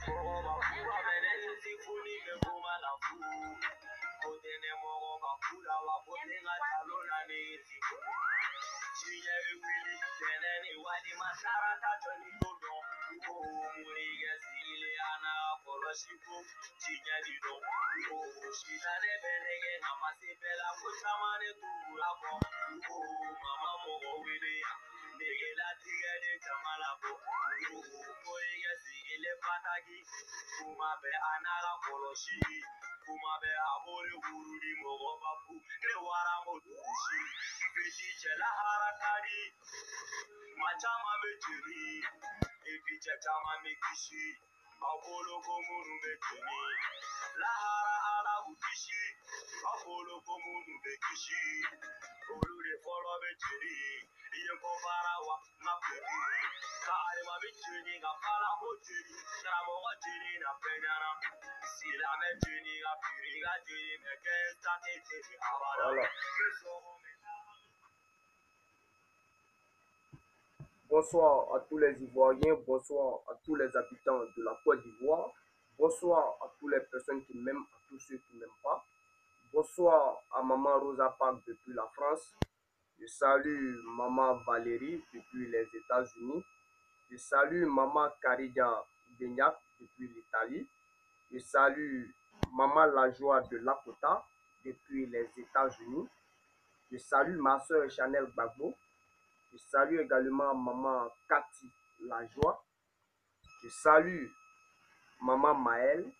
Voilà. Bonsoir à tous les Ivoiriens, bonsoir à tous les habitants de la Côte d'Ivoire, bonsoir à toutes les personnes qui m'aiment, à tous ceux qui ne m'aiment pas. Bonsoir à Maman Rosa Parks depuis la France. Je salue Maman Valérie depuis les États-Unis. Je salue Maman Karidia Beignac depuis l'Italie. Je salue Maman Lajoie de Lakota depuis les États-Unis. Je salue ma soeur Chanel Gbagbo. Je salue également Maman Cathy Lajoie. Je salue Maman Maëlle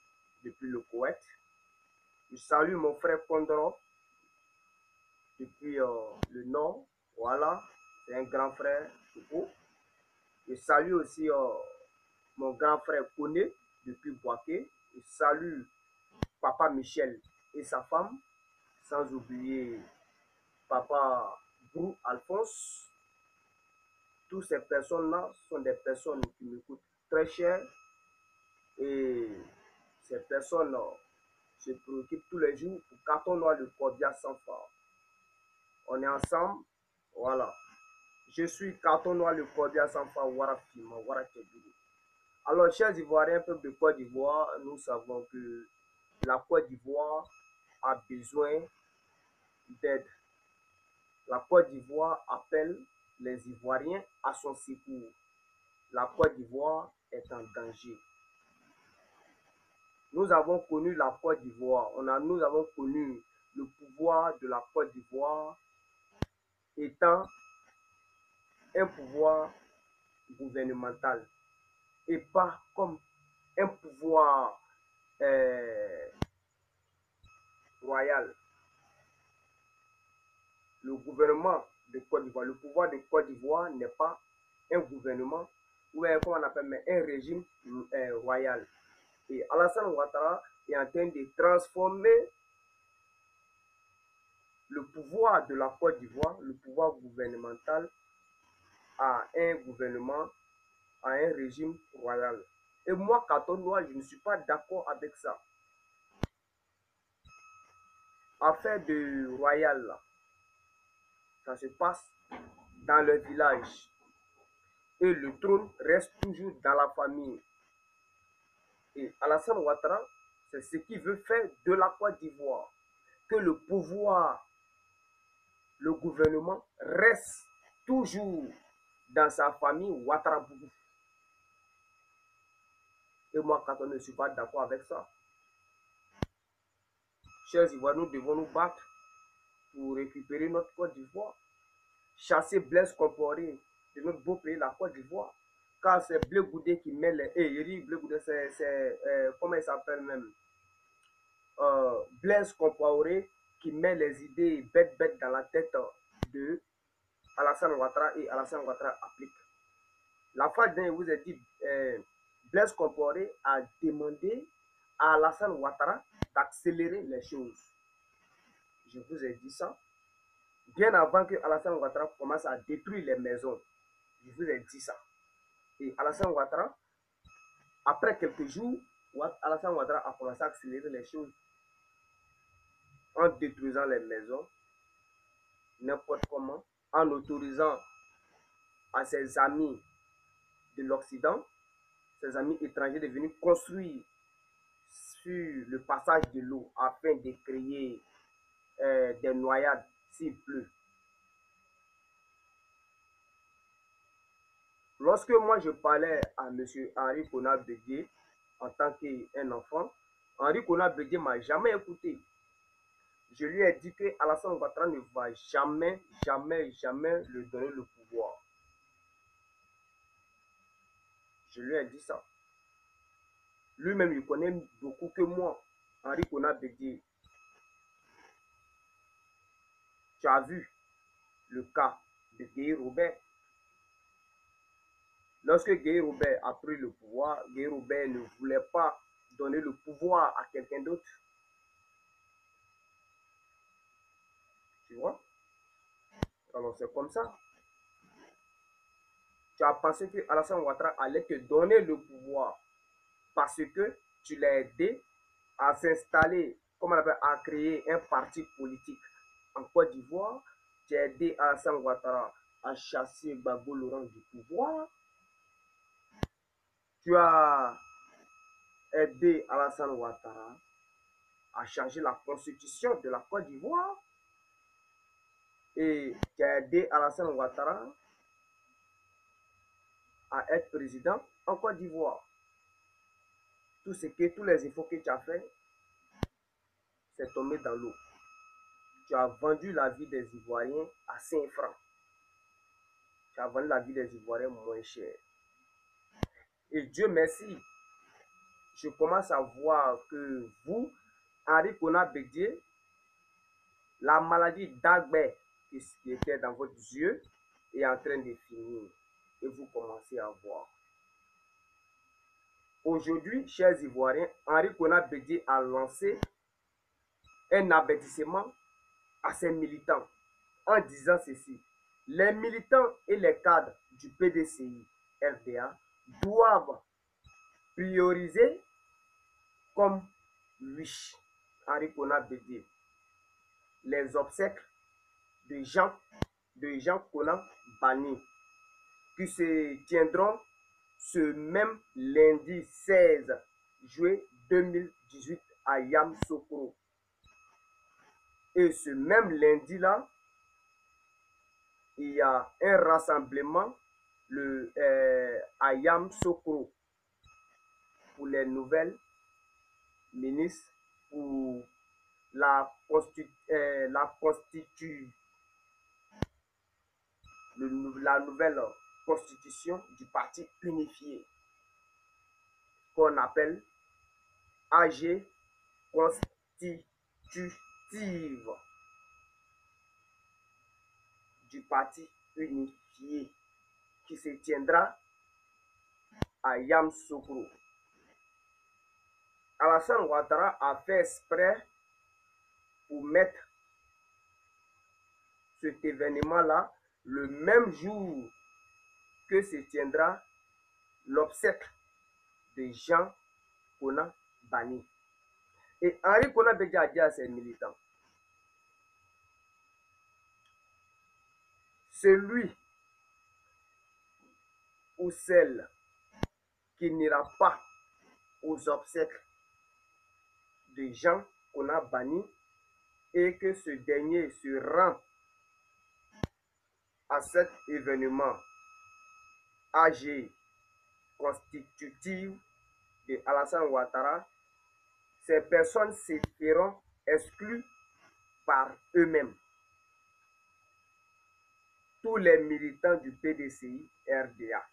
depuis le Koweït. Je salue mon frère Kondoro depuis le Nord. Voilà, c'est un grand frère. Je salue aussi mon grand frère Koné depuis Boaké. Je salue Papa Michel et sa femme, sans oublier Papa Brou Alphonse. Toutes ces personnes-là sont des personnes qui me coûtent très cher et ces personnes se préoccupent tous les jours pour Carton Noir le Cordia sans phare. On est ensemble, voilà. Je suis Carton Noir le Cordia sans phare, Warafima, Warakebiri. Alors, chers Ivoiriens, peuple de Côte d'Ivoire, nous savons que la Côte d'Ivoire a besoin d'aide. La Côte d'Ivoire appelle les Ivoiriens à son secours. La Côte d'Ivoire est en danger. Nous avons connu la Côte d'Ivoire, nous avons connu le pouvoir de la Côte d'Ivoire étant un pouvoir gouvernemental et pas comme un pouvoir royal. Le gouvernement de Côte d'Ivoire, le pouvoir de Côte d'Ivoire n'est pas un gouvernement ou un, comment on appelle, mais un régime royal. Et Alassane Ouattara est en train de transformer le pouvoir de la Côte d'Ivoire, le pouvoir gouvernemental, à un gouvernement, à un régime royal. Et moi, Carton Noir, je ne suis pas d'accord avec ça. Affaire de royal, là, ça se passe dans le village. Et le trône reste toujours dans la famille. Et Alassane Ouattara, c'est ce qu'il veut faire de la Côte d'Ivoire. Que le pouvoir, le gouvernement reste toujours dans sa famille Ouattara-Bougou. Et moi, quand on ne suis pas d'accord avec ça, chers Ivoiriens, nous devons nous battre pour récupérer notre Côte d'Ivoire. Chasser Blaise Compaoré de notre beau pays, la Côte d'Ivoire. Car c'est Blé Goudé qui met les... Blé Goudé, c'est comment il s'appelle même, Blaise Compaoré qui met les idées bêtes dans la tête de Alassane Ouattara et Alassane Ouattara applique. La fois dernière, vous ai dit, Blaise Compaoré a demandé à Alassane Ouattara d'accélérer les choses. Je vous ai dit ça. Bien avant que Alassane Ouattara commence à détruire les maisons. Je vous ai dit ça. Et Alassane Ouattara, après quelques jours, Alassane Ouattara a commencé à accélérer les choses en détruisant les maisons, n'importe comment, en autorisant à ses amis de l'Occident ses amis étrangers de venir construire sur le passage de l'eau afin de créer des noyades s'il pleut. Lorsque moi je parlais à M. Henri Konan-Bédié en tant qu'un enfant, Henri Konan-Bédié ne m'a jamais écouté. Je lui ai dit que Alassane Ouattara ne va jamais, jamais, jamais lui donner le pouvoir. Je lui ai dit ça. Lui-même, il connaît beaucoup que moi, Henri Konan-Bédié. Tu as vu le cas de Guy Robert. Lorsque Guy Robert a pris le pouvoir, Guy Robert ne voulait pas donner le pouvoir à quelqu'un d'autre. Tu vois? Alors c'est comme ça. Tu as pensé que Alassane Ouattara allait te donner le pouvoir parce que tu l'as aidé à s'installer, comme on appelle, à créer un parti politique en Côte d'Ivoire. Tu as aidé Alassane Ouattara à chasser Gbagbo Laurent du pouvoir. Tu as aidé Alassane Ouattara à changer la constitution de la Côte d'Ivoire. Et tu as aidé Alassane Ouattara à être président en Côte d'Ivoire. Tous les efforts que tu as fait, c'est tombé dans l'eau. Tu as vendu la vie des Ivoiriens à 5 francs. Tu as vendu la vie des Ivoiriens moins cher. Et Dieu merci, je commence à voir que vous, Henri Konan-Bédié, la maladie d'Agbert qui était dans votre yeux est en train de finir. Et vous commencez à voir. Aujourd'hui, chers Ivoiriens, Henri Konan-Bédié a lancé un avertissement à ses militants en disant ceci. Les militants et les cadres du PDCI RDA doivent prioriser comme lui, Henri Konan-Bédié, les obsèques de Jean Konan Banni qui se tiendront ce même lundi 16 juillet 2018 à Yamoussoukro. Et ce même lundi-là, il y a un rassemblement à Yamoussoukro pour les nouvelles ministres, pour la nouvelle constitution du parti unifié qu'on appelle AG constitutive du parti unifié qui se tiendra à Yamoussoukro. Alassane Ouattara a fait exprès pour mettre cet événement-là le même jour que se tiendra l'obsèque de Jean Konan Banni. Et Henri Konan-Bédié a dit à ses militants, celui ou celle qui n'ira pas aux obsèques de Jean Konan Banni et que ce dernier se rend à cet événement AG constitutive de Alassane Ouattara, ces personnes se feront exclues par eux-mêmes. Tous les militants du PDCI RDA.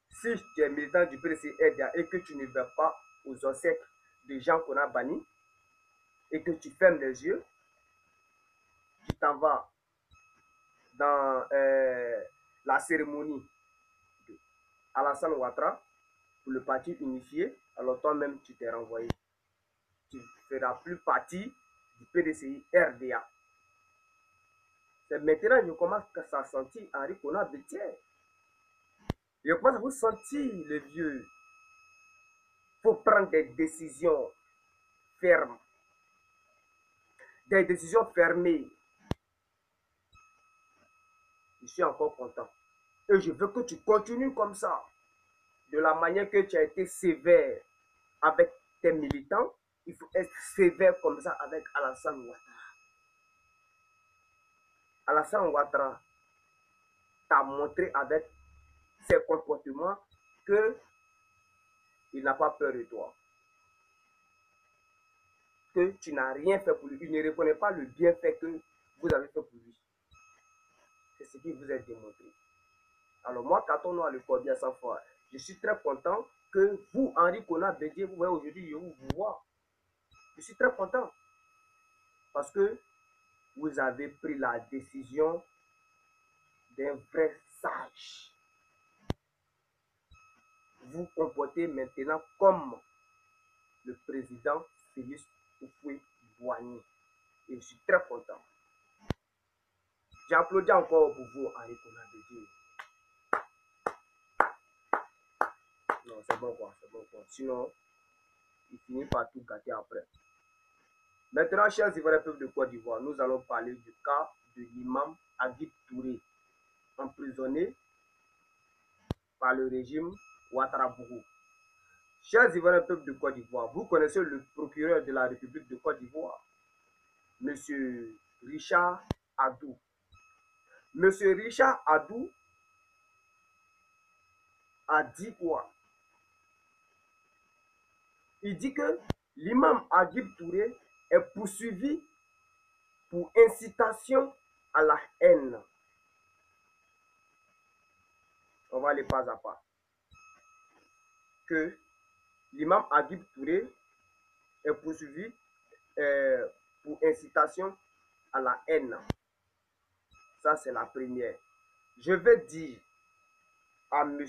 Si tu es militant du PDCI RDA et que tu ne vas pas aux obsèques de Jean Konan Banni et que tu fermes les yeux, tu t'en vas dans la cérémonie de Alassane Ouattara pour le parti unifié, alors toi-même tu t'es renvoyé. Tu ne feras plus partie du PDCI RDA. C'est maintenant que je commence à sentir Henri Konan-Bédié. Je commence à vous sentir le vieux. Il faut prendre des décisions fermes. Des décisions fermées. Je suis encore content. Et je veux que tu continues comme ça. de la manière que tu as été sévère avec tes militants, il faut être sévère comme ça avec Alassane Ouattara. Alassane Ouattara t'a montré avec ses comportements que il n'a pas peur de toi. Que tu n'as rien fait pour lui. Il ne reconnaît pas le bienfait que vous avez fait pour lui. C'est ce qui vous est démontré. Alors moi, Katon a le cordier à 100 fois. Je suis très content que vous, Henri Konan Bédié, vous voyez aujourd'hui, je vous vois. Je suis très content. Parce que vous avez pris la décision d'un vrai sage. Vous comportez maintenant comme le président Félix Houphouët-Boigny. Et je suis très content. J'applaudis encore pour vous, Henri Konan Bédié. Non, c'est bon quoi, c'est bon quoi. Sinon, il finit par tout gâter après. Maintenant, chers Ivoiriens peuple de Côte d'Ivoire, nous allons parler du cas de l'imam Agib Touré, emprisonné par le régime Ouattara-Bougou. Chers Ivoiriens peuple de Côte d'Ivoire, vous connaissez le procureur de la République de Côte d'Ivoire, M. Richard Adou. M. Richard Adou a dit quoi? Il dit que l'imam Agib Touré est poursuivi pour incitation à la haine. On va aller pas à pas. Que l'imam Agib Touré est poursuivi pour incitation à la haine. Ça, c'est la première. Je vais dire à M.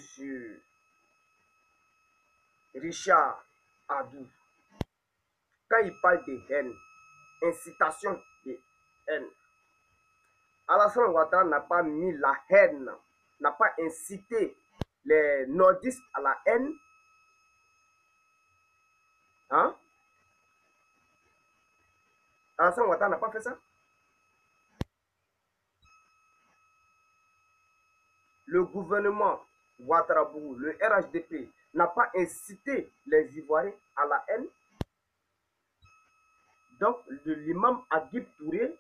Richard Adou, quand il parle de haine, incitation de haine, Alassane Ouattara n'a pas mis la haine, n'a pas incité les nordistes à la haine. Hein? Alassane Ouattara n'a pas fait ça. Le gouvernement Ouattara-Bougou, le RHDP, n'a pas incité les Ivoiriens à la haine. Donc, l'imam Agib Touré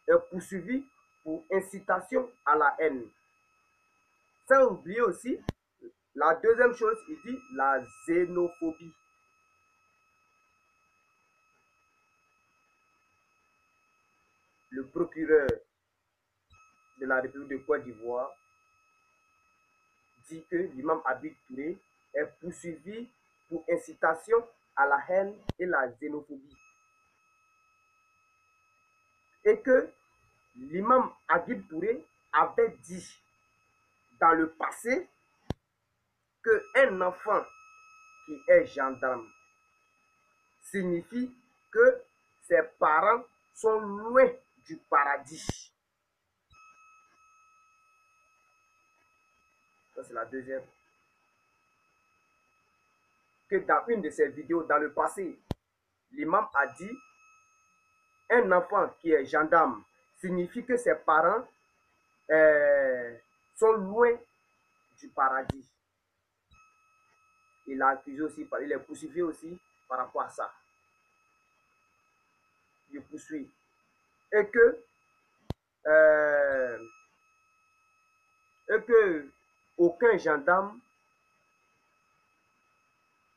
est poursuivi pour incitation à la haine. Sans oublier aussi, la deuxième chose, il dit la xénophobie. Le procureur de la République de Côte d'Ivoire dit que l'imam Agib Touré est poursuivi pour incitation à la haine et la xénophobie. Et que l'imam Agib Touré avait dit dans le passé qu'un enfant qui est gendarme signifie que ses parents sont loin du paradis. Ça, c'est la deuxième. Que dans une de ses vidéos dans le passé, l'imam a dit un enfant qui est gendarme signifie que ses parents sont loin du paradis. Il a accusé aussi, il est poursuivi aussi par rapport à ça. Il poursuit. Et que aucun gendarme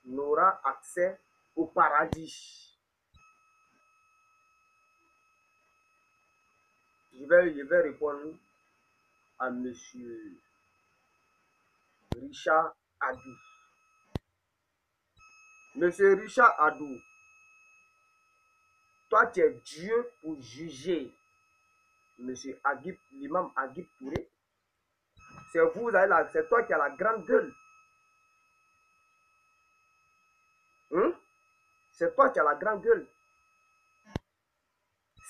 n'aura accès au paradis. Je vais répondre à M. Richard Adou. Monsieur Richard Adou, toi tu es Dieu pour juger Monsieur Agib, l'imam Agib Touré. C'est toi qui as la grande gueule. C'est toi qui as la grande gueule.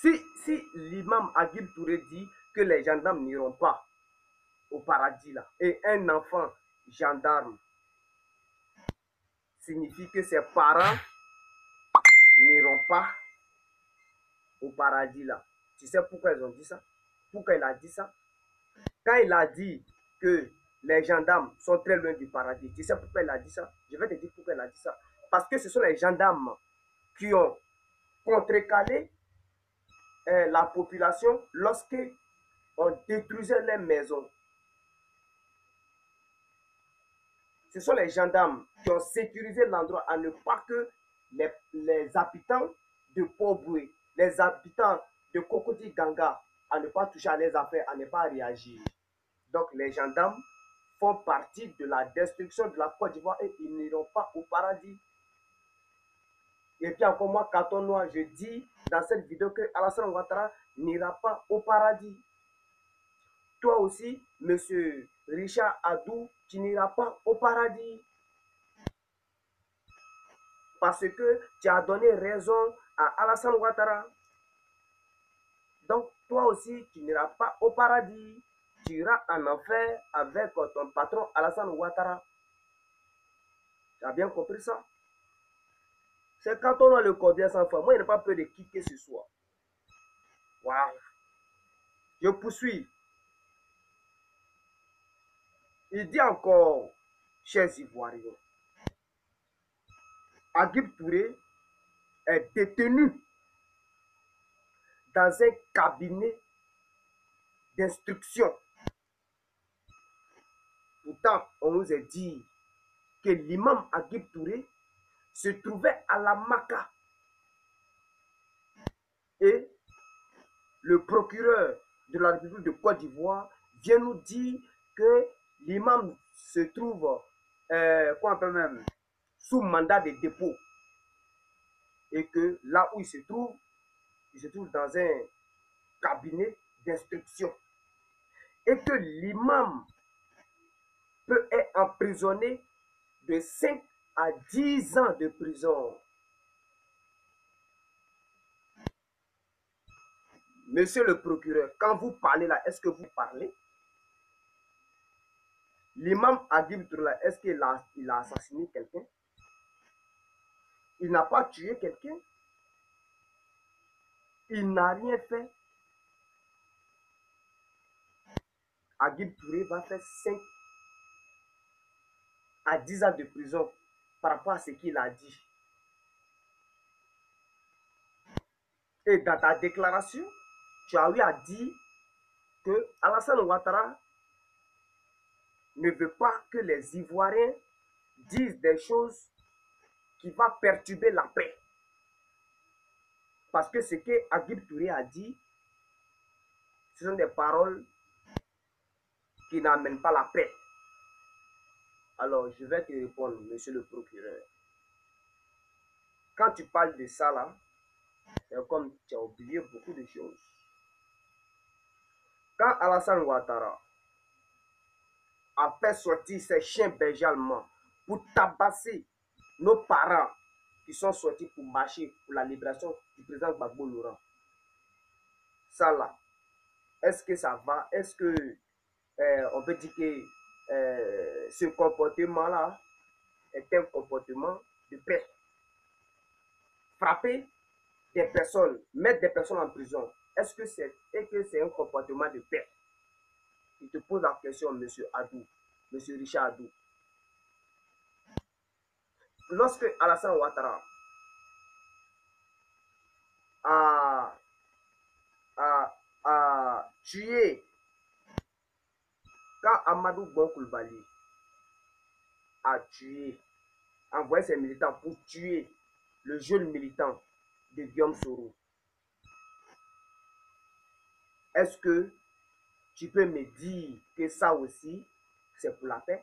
Si l'imam Agib Touré dit que les gendarmes n'iront pas au paradis là, et un enfant gendarme signifie que ses parents n'iront pas au paradis là. Tu sais pourquoi ils ont dit ça? Pourquoi il a dit ça? Quand il a dit que les gendarmes sont très loin du paradis. Tu sais pourquoi elle a dit ça? Je vais te dire pourquoi elle a dit ça. Parce que ce sont les gendarmes qui ont contrecalé la population lorsqu'on détruisait les maisons. Ce sont les gendarmes qui ont sécurisé l'endroit à ne pas que les habitants de Poboué, les habitants de Cocody Ganga, à ne pas toucher à les affaires, à ne pas réagir. Donc les gendarmes font partie de la destruction de la Côte d'Ivoire et ils n'iront pas au paradis. Et puis encore moi, carton noir, je dis dans cette vidéo que Alassane Ouattara n'ira pas au paradis. Toi aussi, monsieur Richard Adou, tu n'iras pas au paradis. Parce que tu as donné raison à Alassane Ouattara. Donc, toi aussi, tu n'iras pas au paradis. Tu iras en enfer avec ton patron Alassane Ouattara. Tu as bien compris ça? C'est quand on a le corps bien sans foi. Moi, il n'y a pas peur de quitter ce soir. Waouh! Je poursuis. Il dit encore, chers Ivoiriens, Agib Touré est détenu dans un cabinet d'instruction. Pourtant, on nous a dit que l'imam Agib Touré se trouvait à la Maka. Et le procureur de la République de Côte d'Ivoire vient nous dire que l'imam se trouve même, sous mandat de dépôt. Et que là où il se trouve dans un cabinet d'instruction. Et que l'imam peut être emprisonné de 5 à 10 ans de prison. Monsieur le procureur, quand vous parlez là, est-ce que vous parlez? L'imam Agib Touré, est-ce qu'il a assassiné quelqu'un? Il n'a pas tué quelqu'un? Il n'a rien fait. Agib Touré va faire 5 à 10 ans de prison par rapport à ce qu'il a dit. Et dans ta déclaration, tu as eu à dire que Alassane Ouattara ne veut pas que les Ivoiriens disent des choses qui vont perturber la paix. Parce que ce que Agib Touré a dit, ce sont des paroles qui n'amènent pas la paix. Alors, je vais te répondre, monsieur le procureur. Quand tu parles de ça là, c'est comme tu as oublié beaucoup de choses. Quand Alassane Ouattara a fait sortir ses chiens bergers allemands pour tabasser nos parents qui sont sortis pour marcher pour la libération du président Gbagbo Laurent, ça là, est-ce que ça va? Est-ce que on peut dire que ce comportement-là est un comportement de paix? Frapper des personnes, mettre des personnes en prison, est-ce que c'est un comportement de paix? Il te pose la question, monsieur Adou, monsieur Richard Adou. Lorsque Alassane Ouattara a tué, quand Amadou Bon Coulibaly a tué, envoyé ses militants pour tuer le jeune militant de Guillaume Soro, est-ce que tu peux me dire que ça aussi, c'est pour la paix?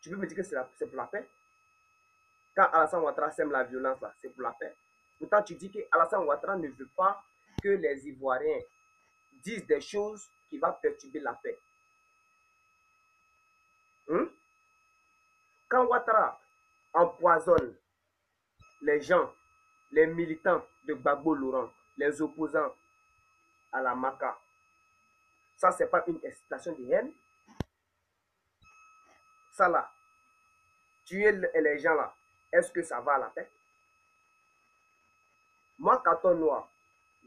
Tu peux me dire que c'est pour la paix? Quand Alassane Ouattara sème la violence, là, c'est pour la paix. Pourtant, tu dis que Alassane Ouattara ne veut pas que les Ivoiriens disent des choses qui vont perturber la paix. Quand Ouattara empoisonne les gens, les militants de Gbagbo Laurent, les opposants à la Maka, ça, c'est pas une incitation de haine? Ça là, tuer les gens là, est-ce que ça va à la paix? Moi, carton noir,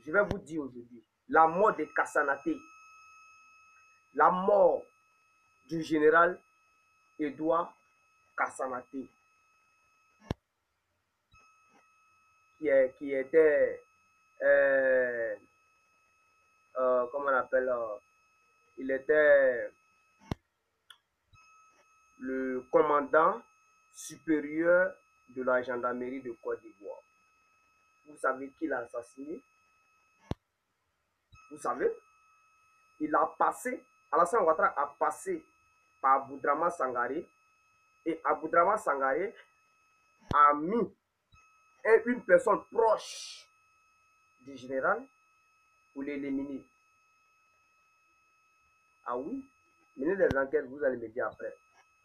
je vais vous dire aujourd'hui, la mort de Kassanaté la mort du général Edouard Kassamate, qui était, comment on appelle, il était le commandant supérieur de la gendarmerie de Côte d'Ivoire. Vous savez qui l'a assassiné? Vous savez? Il a passé, Alassane Ouattara a passé par Aboudraman Sangaré, et Aboudraman Sangaré a mis une personne proche du général pour l'éliminer. Ah oui? Menez des enquêtes, vous allez me dire après.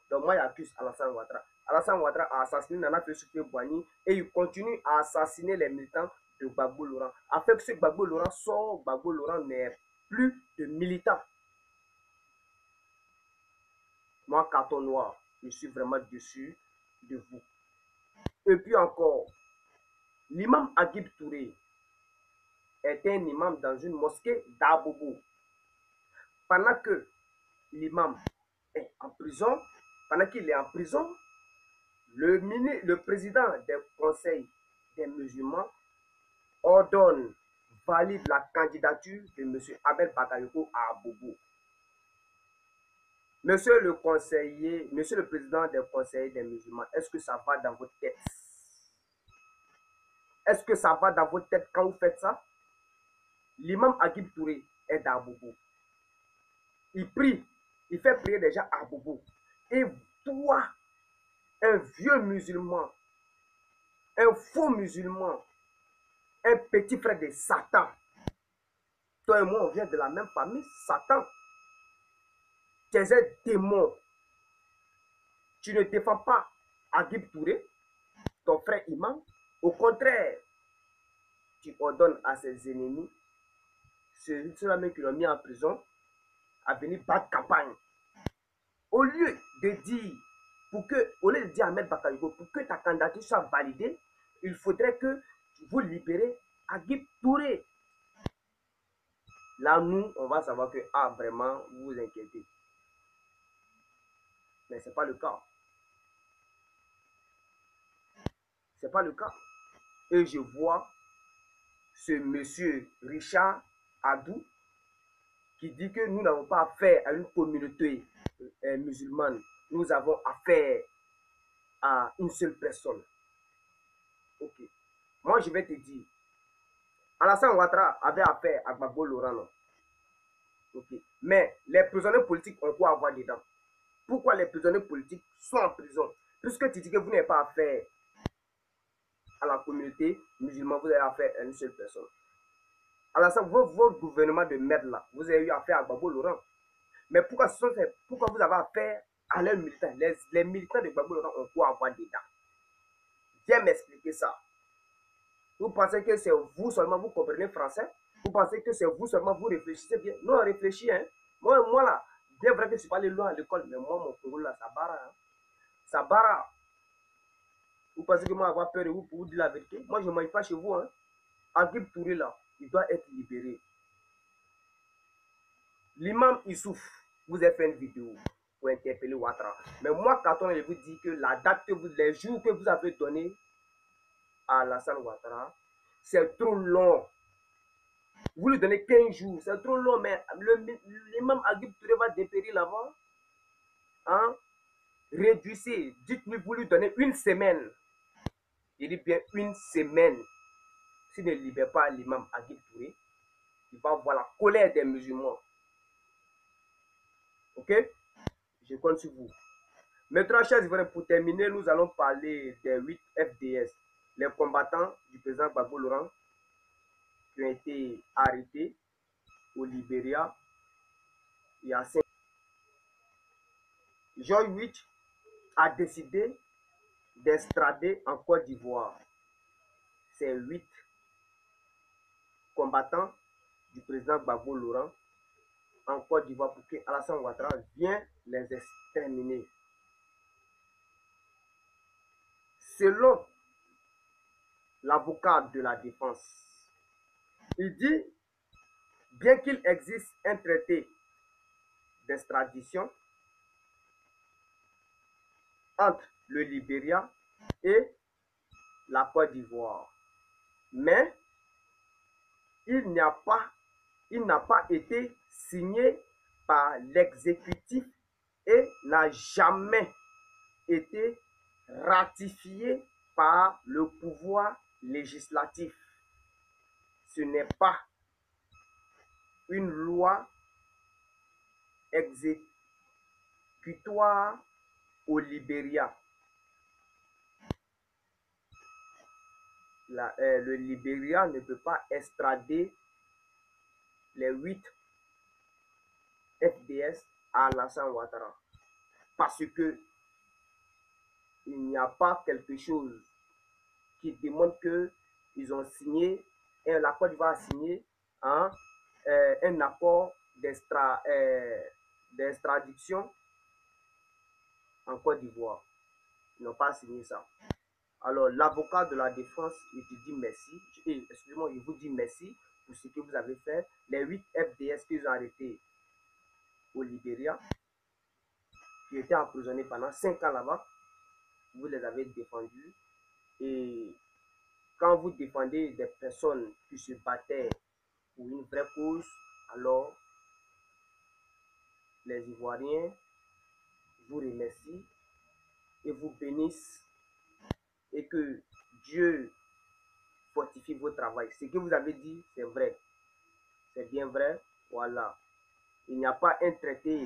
Donc moi, j'accuse Alassane Ouattara. Alassane Ouattara a assassiné Nana Fessoufé Boigny et il continue à assassiner les militants de Gbagbo Laurent. Afin que ce Gbagbo Laurent sort, Gbagbo Laurent n'est plus de militant. Moi, carton noir, je suis vraiment déçu de vous. Et puis encore, l'imam Agib Touré est un imam dans une mosquée d'Abobo. Pendant que l'imam est en prison, pendant qu'il est en prison, le président des conseils des musulmans ordonne, valide la candidature de M. Abel Bakayoko à Abobo. Monsieur le conseiller, monsieur le président des conseillers des musulmans, est-ce que ça va dans votre tête? Est-ce que ça va dans votre tête quand vous faites ça? L'imam Agib Touré est d'Abobo. Il prie, il fait prier déjà à Abobo. Et toi, un vieux musulman, un faux musulman, un petit frère de Satan, toi et moi, on vient de la même famille, Satan. Tu es un démon. Tu ne défends pas Agib Touré, ton frère imam. Au contraire, tu ordonnes à ses ennemis, ceux-là même qui l'ont mis en prison, à venir battre campagne. Au lieu de dire, au lieu de dire à Ahmed Bakayoko, pour que ta candidature soit validée, il faudrait que vous libérez Agib Touré. Là, nous, on va savoir que, ah, vraiment, vous vous inquiétez. Mais ce n'est pas le cas. Ce n'est pas le cas. Et je vois ce monsieur Richard Adou qui dit que nous n'avons pas affaire à une communauté musulmane. Nous avons affaire à une seule personne. Ok. Moi, je vais te dire, Alassane Ouattara avait affaire à Gbagbo Laurent, non? Ok. Mais les prisonniers politiques ont quoi à voir dedans? Pourquoi les prisonniers politiques sont en prison? Puisque tu dis que vous n'avez pas affaire à la communauté musulmane, vous avez affaire à une seule personne. Alassane, votre gouvernement de merde là, vous avez eu affaire à Gbagbo Laurent. Mais pourquoi vous avez affaire à leurs militants? Les militants de Gbagbo Laurent ont quoi à voir dedans? Viens m'expliquer ça. Vous pensez que c'est vous seulement, vous comprenez français? Vous pensez que c'est vous seulement, vous réfléchissez bien? Non, on réfléchit, hein. Moi là, bien vrai que je ne suis pas allé loin à l'école, mais moi, mon Congo là, ça barre. Hein. Ça barre. Vous pensez que moi, avoir peur de vous pour vous dire la vérité? Moi, je ne mange pas chez vous, hein. Agib Touré là, il doit être libéré. L'imam Issouf vous a fait une vidéo pour interpeller Ouattara. Mais moi, quand on vous dit que la date que les jours que vous avez donné à Alassane Ouattara, c'est trop long. Vous lui donnez 15 jours, c'est trop long, mais l'imam Agib Touré va dépérir là-bas. Hein? Réduisez, dites-lui, vous lui donnez une semaine. Il dit bien une semaine. S'il ne libère pas l'imam Agib Touré, il va avoir la colère des musulmans. Ok? Je compte sur vous. Maintenant, chers Ivoiriens, pour terminer, nous allons parler des 8 FDS, les combattants du président Gbagbo Laurent qui ont été arrêtés au Libéria il y a 5 ans. George Weah a décidé d'extrader en Côte d'Ivoire ces 8 combattants du président Gbagbo Laurent en Côte d'Ivoire pour que Alassane Ouattara vienne les exterminer. Selon l'avocat de la défense, il dit, bien qu'il existe un traité d'extradition entre le Libéria et la Côte d'Ivoire. Mais il n'a pas été signé par l'exécutif et n'a jamais été ratifié par le pouvoir législatif. Ce n'est pas une loi exécutoire au Libéria. Le Libéria ne peut pas extrader les 8 FDS à Alassane Ouattara parce que il n'y a pas quelque chose qui démontre qu'ils ont signé, et la Côte d'Ivoire a signé un accord d'extradition en Côte d'Ivoire. Ils n'ont pas signé ça. Alors, l'avocat de la défense, il te dit merci. Excusez-moi, il vous dit merci pour ce que vous avez fait. Les 8 FDS qu'ils ont arrêtés au Libéria, qui étaient emprisonnés pendant 5 ans là-bas, vous les avez défendus. Et quand vous défendez des personnes qui se battaient pour une vraie cause, alors les Ivoiriens vous remercient et vous bénissent et que Dieu fortifie votre travail. Ce que vous avez dit, c'est vrai. C'est bien vrai. Voilà. Il n'y a pas un traité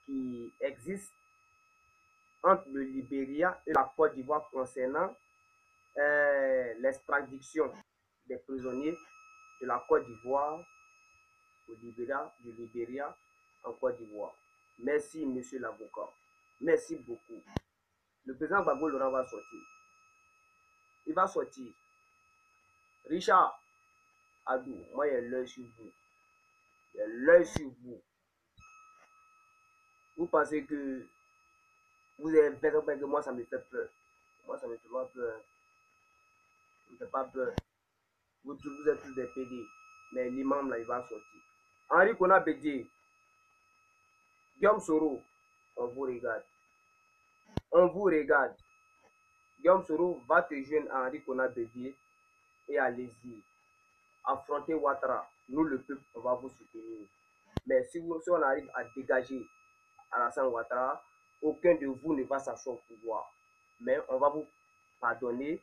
qui existe entre le Libéria et la Côte d'Ivoire concernant l'extradition des prisonniers de la Côte d'Ivoire au Libéria, du Libéria en Côte d'Ivoire. Merci, monsieur l'avocat. Merci beaucoup. Le président Gbagbo Laurent va sortir. Il va sortir. Richard Adou, moi, il y a l'œil sur vous. Il y a l'œil sur vous. Vous pensez que vous avez fait que moi, ça me fait peur. Moi, ça me fait pas peur. Ça me fait pas peur. Vous êtes tous des PD. Mais l'imam, là, il va sortir. Henri Kona Bédié, Guillaume Soro, on vous regarde. On vous regarde. Guillaume Soro va te joindre à Henri Kona Bédié et allez-y. Affrontez Ouattara. Nous, le peuple, on va vous soutenir. Mais si on arrive à dégager Alassane Ouattara, aucun de vous ne va s'asseoir au pouvoir. Mais on va vous pardonner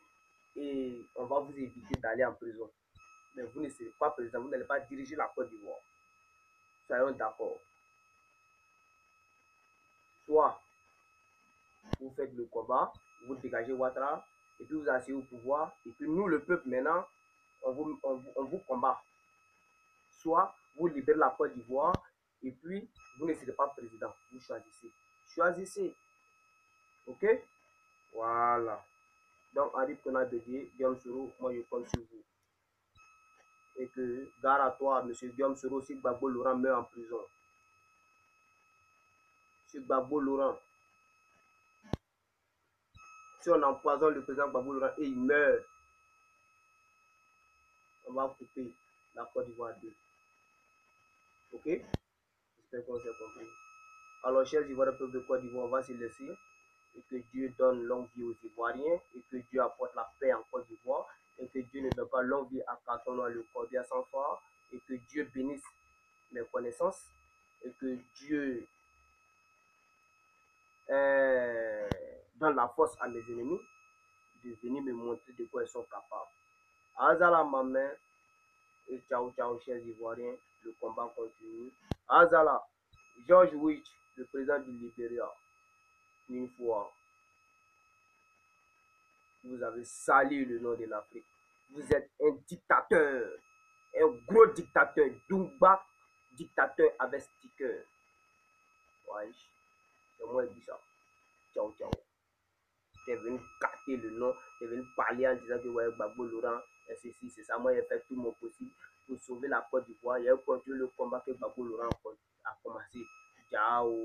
et on va vous éviter d'aller en prison. Mais vous ne serez pas président, vous n'allez pas diriger la Côte d'Ivoire. Soyons d'accord. Soit vous faites le combat, vous dégagez Ouattara, et puis vous asseyez au pouvoir, et puis nous, le peuple, maintenant, on vous combat. Soit vous libérez la Côte d'Ivoire, et puis vous ne serez pas président. Vous choisissez. Choisissez. Ok? Voilà. Donc, Henri Kona Bédié, Guillaume Soro, moi je compte sur vous. Et que, gare à toi, M. Guillaume Soro, si Gbagbo Laurent meurt en prison. Si Gbagbo Laurent, si on empoisonne le président Gbagbo Laurent et il meurt, on va couper la Côte d'Ivoire 2. Ok? J'espère qu'on s'est compris. Alors, chers Ivoiriens, peuple de Côte d'Ivoire, on va se laisser. Et que Dieu donne longue vie aux Ivoiriens. Et que Dieu apporte la paix en Côte d'Ivoire. Et que Dieu ne donne pas longue vie à Canton le Cordia sans phare. Et que Dieu bénisse mes connaissances. Et que Dieu donne la force à mes ennemis de venir me montrer de quoi ils sont capables. Azala ma main. Et ciao, ciao, chers Ivoiriens. Le combat continue. Azala, George Weah, le président du Libéria. Une fois, vous avez sali le nom de l'Afrique. Vous êtes un dictateur, un gros dictateur, Dumba, dictateur avec sticker. Ouais, c'est moi qui dis ça. Ciao, ciao. T'es venu capter le nom, t'es venu parler en disant que ouais, Gbagbo Laurent, ceci, c'est ça. Moi, j'ai fait tout mon possible pour sauver la Côte d'Ivoire. Il y a continué le combat que Gbagbo Laurent a commencé. Ciao.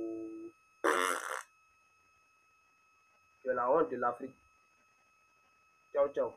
C'est la honte de l'Afrique. Ciao, ciao.